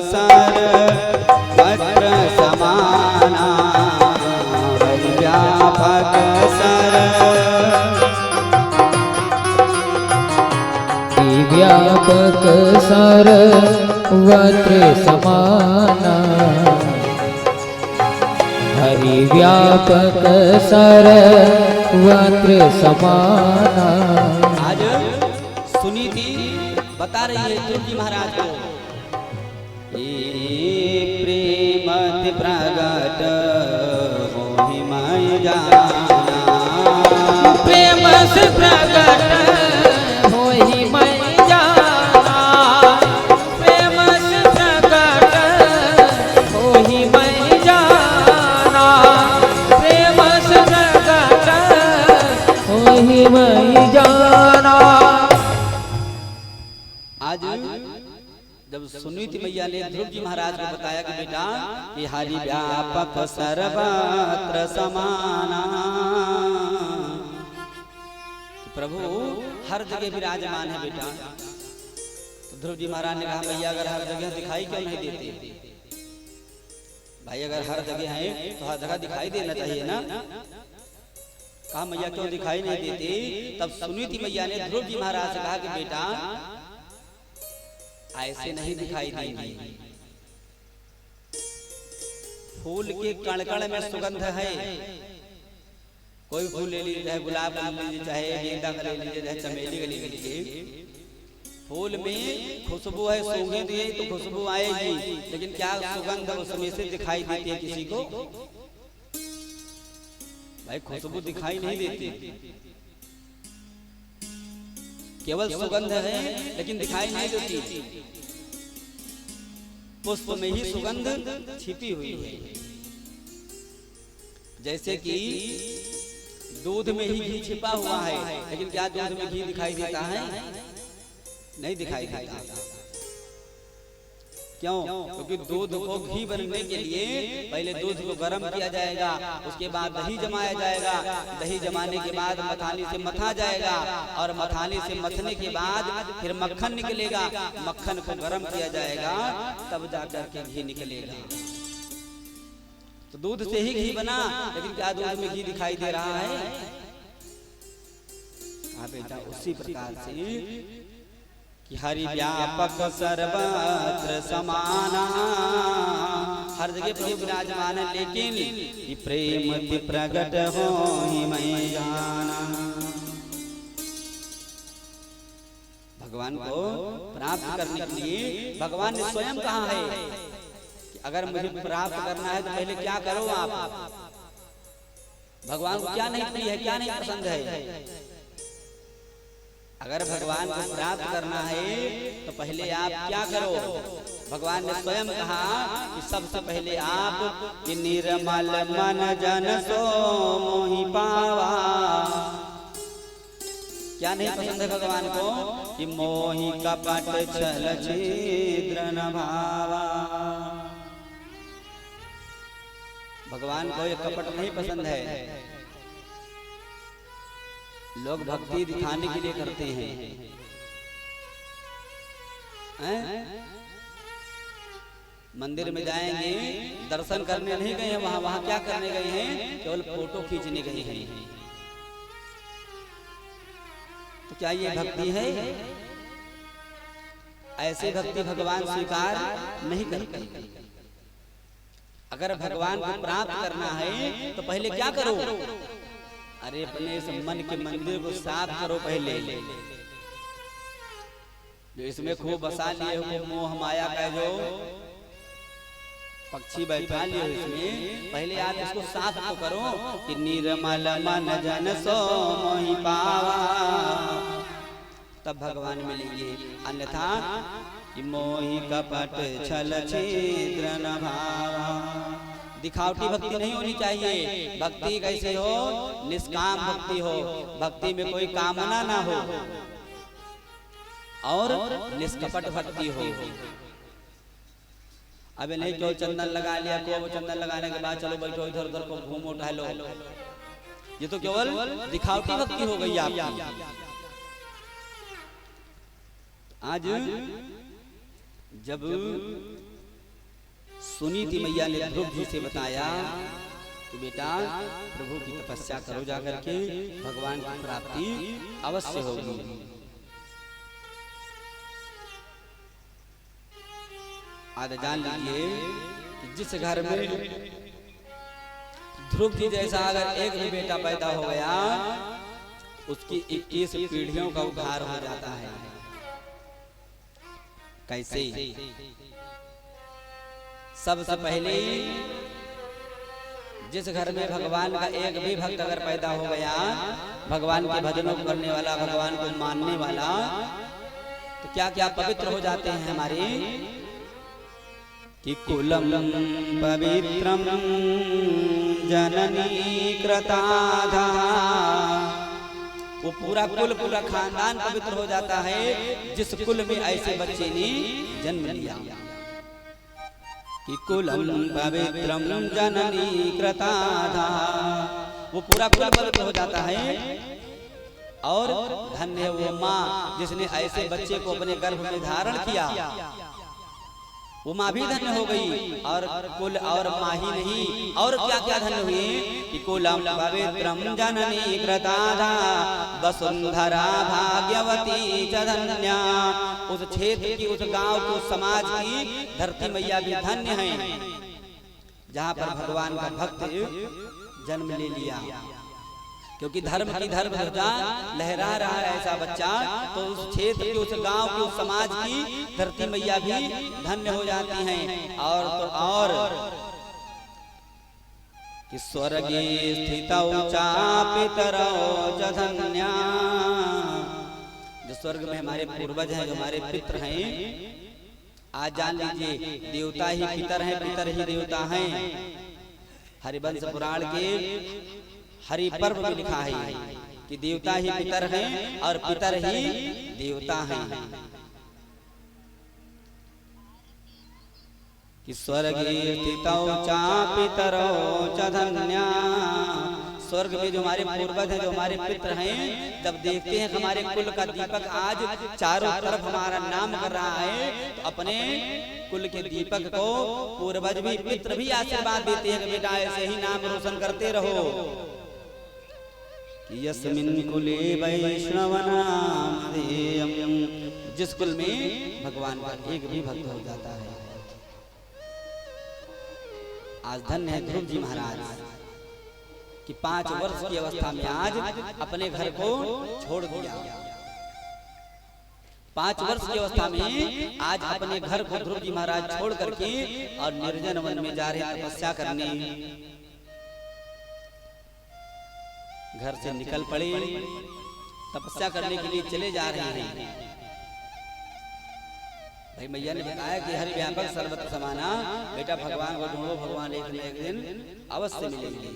Sir वक्र समाना हरि व्यापक सर व्यापक सर्वत्र समाना हरि व्यापक सर्वत्र समाना। आज सुनीति बता रही है तुलसी महाराज को, प्रेमति प्रगट मोहि मैं जाना, प्रेम से प्रगट होहि मैं जाना, प्रेम से प्रगट होहि मैं जाना, प्रेम से प्रगट होहि मैं जाना। आज जब सुनीति मैया ने ध्रुव जी महाराज को बताया कि बेटा कि हरि व्यापक सर्वत्र समाना, कि प्रभु हर जगह विराजमान है बेटा। तो ध्रुव जी महाराज ने कहा मैया अगर हर जगह दिखाई क्यों नहीं देती भाई, अगर हर जगह है तो हर जगह दिखाई देना चाहिए ना। कहा मैया क्यों दिखाई नहीं देती? तब सुनीति मैया ने ध्रुव जी महाराज से कहा कि बेटा ऐसे नहीं दिखाई देंगी, फूल के कण-कण में सुगंध है। कोई फूल ले लीजिए, चाहे गुलाब का ले लीजिए, चाहे गेंदा का ले लीजिए, चाहे चमेली का ले लीजिए, फूल में खुशबू है, सूंघेंगे तो खुशबू आएगी, लेकिन क्या सुगंध उसमें से दिखाई देती है किसी को? भाई खुशबू दिखाई नहीं देती, केवल सुगंध है लेकिन दिखाई नहीं देती। पुष्प में ही सुगंध छिपी हुई है। जैसे कि दूध में ही घी छिपा हुआ है, लेकिन क्या दूध में घी दिखाई देता है? नहीं दिखाई देता। क्यों? क्योंकि दूध को घी बनने के लिए पहले दूध को गर्म किया जाएगा, उसके बाद दही जमाया जाएगा, दही जमाने के बाद मथानी से मथा जाएगा, और मथानी से मथने के बाद फिर मक्खन निकलेगा, मक्खन को गर्म किया जाएगा, तब जाकर के घी निकलेगा। तो दूध से ही घी बना, लेकिन क्या दूध में घी दिखाई दे रहा है? हाँ बेटा, उसी प्रकार से कि हरि व्यापक सर्वत्र समाना, हर जगह प्रभु विराजमान है, लेकिन कि प्रेम प्रगट होहि मैं जाना। भगवान को प्राप्त करने के लिए भगवान ने स्वयं कहा है कि अगर मुझे प्राप्त करना है तो पहले क्या करो आप? भगवान को क्या नहीं प्रिय है, क्या नहीं पसंद है? अगर भगवान को प्राप्त करना है तो पहले आप क्या करो? भगवान ने स्वयं कहा कि सबसे पहले आप कि निर्मल मन जन सो मोहि पावा। क्या नहीं पसंद है भगवान को? कि मोहि कपट छल छिद्र न भावा। भगवान को ये कपट नहीं पसंद है। लोग भक्ति दिखाने के लिए करते हैं, मंदिर में जाएंगे, दर्शन करने नहीं गए हैं, वहां क्या करने गए हैं? केवल फोटो खींचने गए हैं। तो क्या ये भक्ति है? ऐसे भक्ति भगवान स्वीकार नहीं करते। अगर भगवान को प्राप्त करना है तो पहले क्या करो? अरे अपने इस मन के मंदिर को साफ करो पहले। जो इसमें खूब बसा लिए हो, मोह माया का जो पक्षी बैठा लिए हो इसमें, पहले आप इसको साफ तो करो कि निर्मल मन जन सो मोहि पावा, तब भगवान मिलेंगे। अन्यथा कि मोहि कपट छल छिद्र न भावा। दिखावटी भक्ति नहीं होनी चाहिए। भक्ति कैसे हो? निष्काम भक्ति हो, भक्ति में कोई कामना ना हो और निष्कपट भक्ति हो। अबे नहीं क्यों चंदन लगा लिया, को चंदन लगाने के बाद चलो बैठो इधर उधर को घूमो टहलो, ये तो केवल दिखावटी भक्ति हो गई आपकी। आज जब सुनीति मैया ने ध्रुव जी से बताया कि बेटा प्रभु की तपस्या करो जाकर के, भगवान की प्राप्ति अवश्य होगी। आज जान लीजिए कि जिस घर में ध्रुव जी जैसा अगर एक भी बेटा पैदा हो गया, उसकी 21 पीढ़ियों का उद्धार हो जाता है। कैसे? सबसे पहले जिस घर में भगवान का एक भी भक्त अगर पैदा हो गया, भगवान के भजनों को करने वाला, भगवान को मानने वाला, तो क्या क्या पवित्र हो जाते हैं हमारे, कि कुलम पवित्रम जननी कृताधा, वो पूरा कुल, पूरा खानदान पवित्र हो जाता है जिस कुल में ऐसे बच्चे ने जन्म लिया। कि कुलम पवित्रम जननी कृताधा, वो पूरा कुल पवित्र हो जाता है। और धन्य है वो माँ जिसने ऐसे बच्चे को अपने गर्भ में धारण किया, वो माँ भी धन्य हो गई। और कुल और माँ ही नहीं, और क्या क्या धन्य हुए, कि कुलम पवित्रम जननी कृताधा वसुंधरा भाग्यवती च धन्या, उस क्षेत्र की, उस गांव की, उस समाज की धरती मैया भी धन्य है जहाँ पर भगवान का भक्त जन्म ले लिया। क्योंकि धर्म की धर्म ध्वजा लहरा रहा है ऐसा बच्चा, तो उस क्षेत्र की, उस गांव की, उस समाज की धरती मैया भी धन्य हो जाती हैं। और तो और कि स्वर्गे स्थितौ चापितरौ च धन्या, जो स्वर्ग में हमारे पूर्वज हैं, जो हमारे पितृ हैं, आज जान लीजिए देवता ही पितर हैं, पितर ही देवता हैं। हरिवंश पुराण के हरि पर्व में लिखा है कि देवता ही पितर हैं और पितर ही देवता हैं। कि स्वर्गे स्थितौ चापितरौ च धन्या, स्वर्ग में जो हमारे पूर्वज हैं, जो हमारे पितर हैं, जब देखते हैं हमारे कुल का दीपक आज चारों तरफ हमारा नाम कर रहा है, तो अपने कुल के दीपक को पूर्वज भी, पितर भी आशीर्वाद देते हैं कि बेटा ऐसे ही नाम रोशन करते रहो। यस्मिन् कुले वैष्णवनामधेयम्, जिस कुल में भगवान का एक भी भक्त हो जाता है। आज धन्य है ध्रुव जी महाराज कि 5 वर्ष की अवस्था में आज अपने घर को छोड़ दिया। 5 वर्ष की अवस्था में आज अपने घर को ध्रुव जी महाराज छोड़ करके और निर्जन वन में जा रहे तपस्या करने। घर से निकल पड़े, तपस्या करने के लिए चले जा रहे हैं। भाई मैया ने बताया कि हरि व्यापक सर्वत्र समाना, बेटा भगवान को ढूंढो, भगवान एक न एक दिन अवश्य मिलेंगे।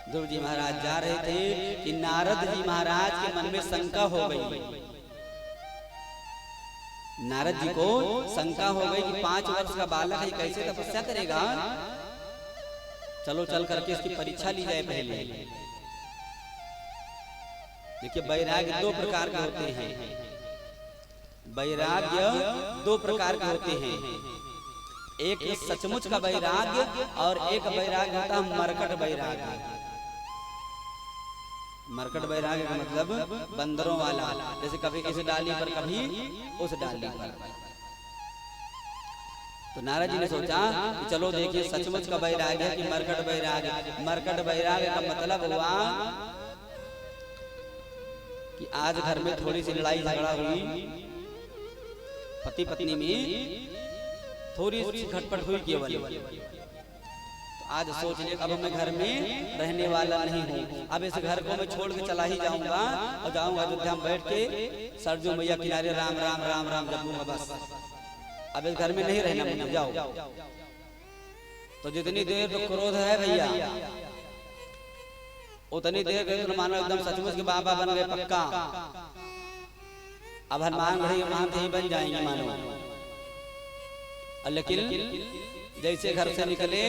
ध्रुव जी महाराज जा रहे थे कि नारद जी महाराज के मन में शंका हो गई। नारद जी को शंका हो गई कि 5 वर्ष का बालक है, कैसे तपस्या करेगा, चलो चल करके इसकी परीक्षा ली जाए पहले। देखिए वैराग्य 2 प्रकार के होते हैं, वैराग्य 2 प्रकार के होते हैं। एक सचमुच का वैराग्य और एक वैराग्य होता है मरकट वैराग्य। मरकट वैराग्य का मतलब बंदरों वाला, जैसे कभी इस डाली पर कभी उस डाली पर। तो नारद जी ने सोचा कि चलो देखिए सचमुच का वैराग्य है कि मरकट वैराग्य। मरकट वैराग्य का मतलब हुआ कि आज घर में थोड़ी सी लड़ाई झगड़ा हुई, पति पत्नी में थोड़ी सी खटपट हुई केवल, तो आज सोच लिया अब मैं घर में रहने वाला नहीं हूँ, अब इस घर को मैं छोड़ के चला ही जाऊंगा और जाऊंगा अयोध्या में बैठ के सरजू मैया किनारे राम राम राम राम जपूंगा बस, अब इस घर में नहीं रहना मुझे, जाओ। तो जितनी देर तो क्रोध है भैया, उतनी देर गए तो मानो एकदम सचमुच के बाबा बन गए पक्का। अब हनुमान भाई मानते ही बन जाएंगे मानो। लेकिन जैसे घर से निकले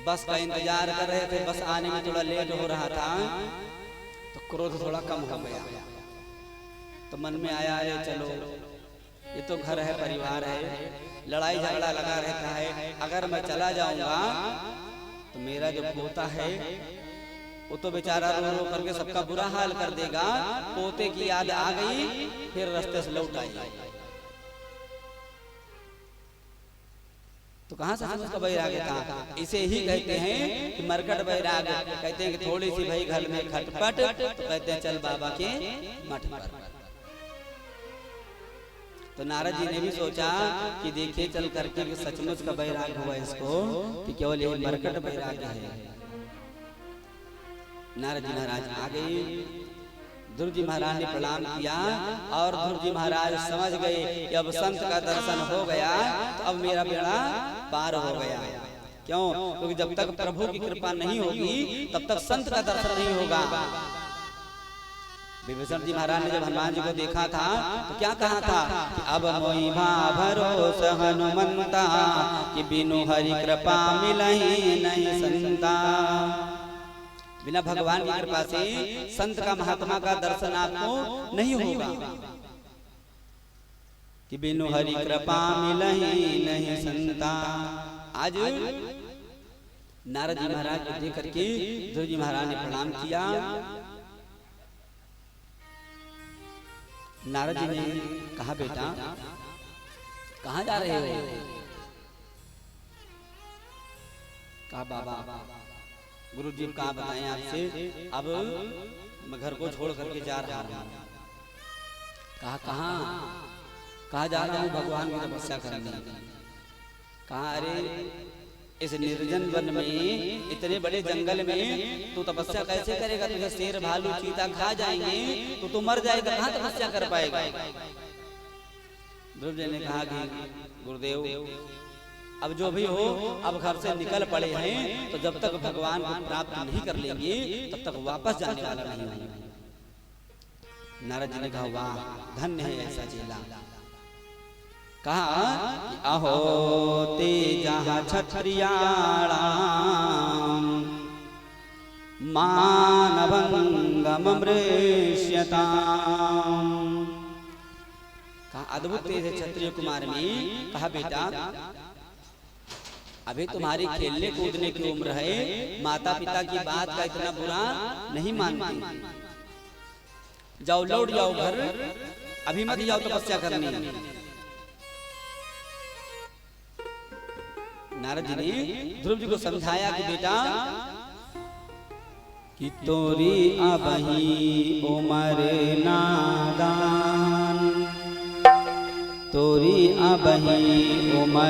बस का इंतजार कर रहे थे, बस आने में थोड़ा लेट हो रहा था, तो क्रोध थोड़ा कम हो गया। तो मन में आया अरे चलो ये तो घर है, परिवार है, लड़ाई झगड़ा लगा रहता है। अगर मैं चला जाऊंगा तो मेरा जो पोता है वो तो बेचारा रो रो करके सबका बुरा हाल कर देगा। पोते की याद आ गई, फिर रास्ते से लौट आई। तो कहां से हम उसका वैराग्य था? इसे ही कहते हैं कि मरकट वैराग्य। कहते हैं कि थोड़ी सी भाई घर में खटपट तो कहते हैं चल बाबा के मठ पर। तो नारद जी ने भी सोचा कि देखिए चल करके कि सचमुच का वैराग्य हुआ इसको कि केवल ये मरकट वैराग्य है। नारद जी महाराज आ गए, ध्रुव जी महाराज ने प्रणाम किया और ध्रुव जी महाराज समझ गए कि अब संत का दर्शन हो गया तो अब मेरा बेड़ा पार हो गया। क्यों? क्योंकि जब तक प्रभु की कृपा नहीं होगी तब तक संत का दर्शन नहीं होगा। विभीषण जी महाराज ने जब हनुमान जी को देखा था तो क्या कहा था कि अब मोहि भरोस हनुमंता कि बिनु हरि कृपा मिलहि नहीं संता। बिना भगवान की कृपा से संत का महात्मा का दर्शन आपको नहीं होगा। कि बिनु हरि कृपा मिलहि नहीं संता। आज नारद जी महाराज को देख करके ध्रुव जी महाराज ने प्रणाम किया। नारद जी ने कहा बेटा कहाँ जा रहे हो? कहा बाबा गुरु जी कहा बताएं आपसे, अब मैं घर को छोड़ करके जा रहा हूँ। कहा कहाँ जा रहा हूँ? भगवान की तपस्या करने। कहा अरे इस निर्जन वन में, इतने बड़े जंगल में तू तपस्या कैसे करेगा? तुझे शेर भालू चीता खा जाएंगे तो तू मर जाएगा, कहाँ तपस्या कर पाएगा? ध्रुव जी ने कहा कि गुरुदेव अब जो भी हो, अब घर से निकल पड़े हैं तो जब तक भगवान को प्राप्त नहीं कर लेंगे तब तक वापस जाने वाला नहीं होगा। नारद जी ने कहा वाह धन्य है ऐसा चेला। कहा कि अहो ते जहाँ क्षत्रियाणाम मानवंगम मृष्यताम। कहा अद्भुत तेज है क्षत्रिय कुमार में। कहा बेटा अभी तुम्हारी खेलने कूदने की उम्र है, माता पिता की बात का इतना बुरा नहीं मानती। जाओ लौट जाओ घर, अभी मत जाओ तपस्या करने। नारद जी ने ध्रुव जी को समझाया कि बेटा कि तोरी अबही उमर नादान, तोरी अबही उमर